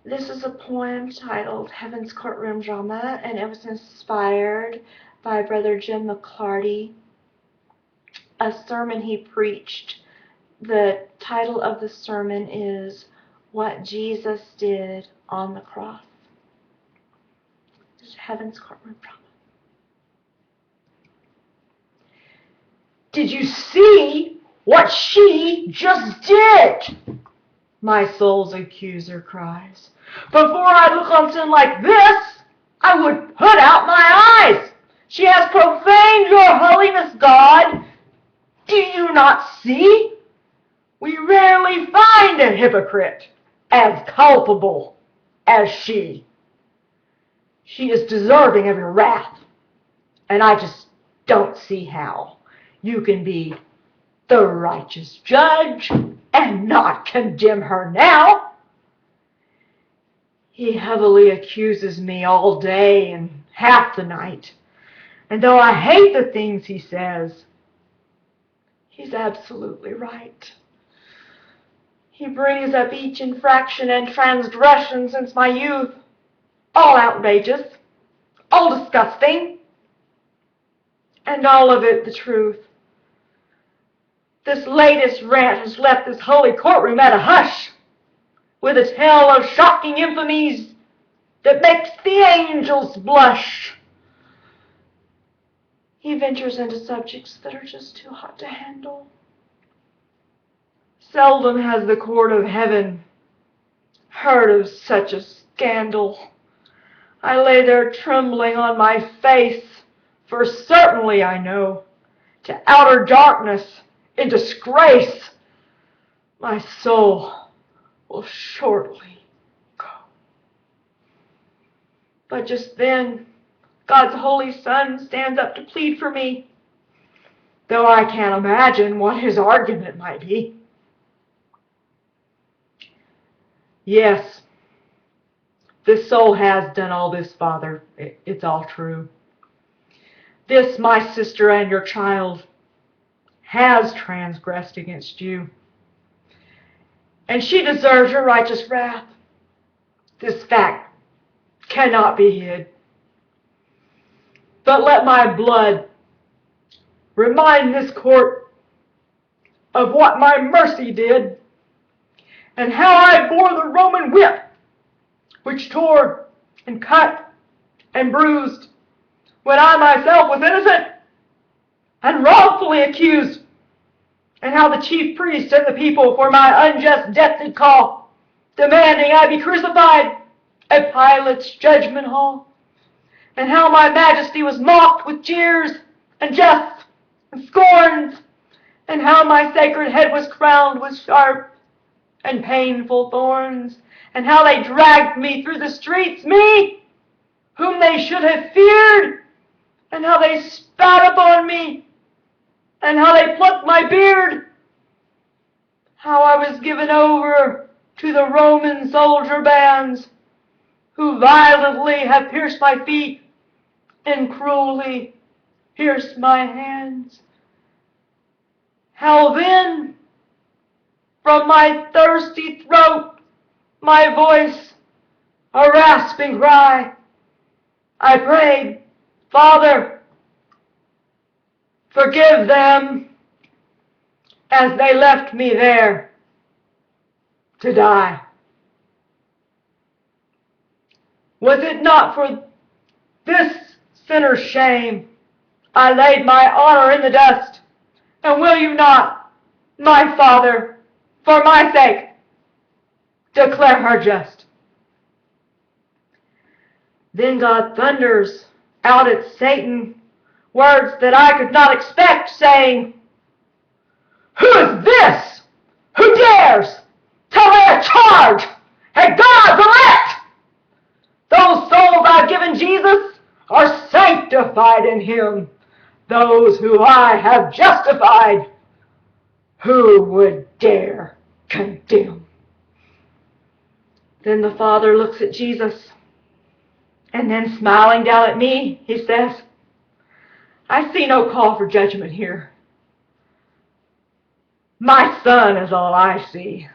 This is a poem titled Heaven's Courtroom Drama, and it was inspired by Brother Jim McClarty, a sermon he preached. The title of the sermon is What Jesus Did on the Cross. This is Heaven's Courtroom Drama. Did you see what she just did? My soul's accuser cries. Before I look on sin like this, I would put out my eyes. She has profaned your holiness, God. Do you not see? We rarely find a hypocrite as culpable as she. She is deserving of your wrath, and I just don't see how you can be the righteous judge and not condemn her now. He heavily accuses me all day and half the night, and though I hate the things he says, he's absolutely right. He brings up each infraction and transgression since my youth, all outrageous, all disgusting, and all of it the truth. This latest rant has left this holy courtroom at a hush, with a tale of shocking infamies that makes the angels blush. He ventures into subjects that are just too hot to handle. Seldom has the court of heaven heard of such a scandal. I lay there trembling on my face, for certainly I know, to outer darkness, in disgrace, my soul will shortly go. But just then, God's Holy Son stands up to plead for me, though I can't imagine what his argument might be. Yes, this soul has done all this, Father. It's all true. This, my sister and your child, has transgressed against you, and she deserves your righteous wrath. This fact cannot be hid. But let my blood remind this court of what my mercy did, and how I bore the Roman whip, which tore and cut and bruised, when I myself was innocent and wrongfully accused, and how the chief priest and the people for my unjust death did call, demanding I be crucified at Pilate's judgment hall, and how my majesty was mocked with jeers and jests and scorns, and how my sacred head was crowned with sharp and painful thorns, and how they dragged me through the streets, me, whom they should have feared, and how they spat upon me, and how they plucked my beard, how I was given over to the Roman soldier bands, who violently have pierced my feet and cruelly pierced my hands. How then, from my thirsty throat, my voice, a rasping cry, I prayed, Father, forgive them, as they left me there to die. Was it not for this sinner's shame I laid my honor in the dust? And will you not, my Father, for my sake, declare her just? Then God thunders out at Satan words that I could not expect, saying, Who is this who dares to lay a charge at God's elect? Those souls I've given Jesus are sanctified in him. Those who I have justified, who would dare condemn? Then the Father looks at Jesus, and then smiling down at me, he says, I see no call for judgment here. My Son is all I see.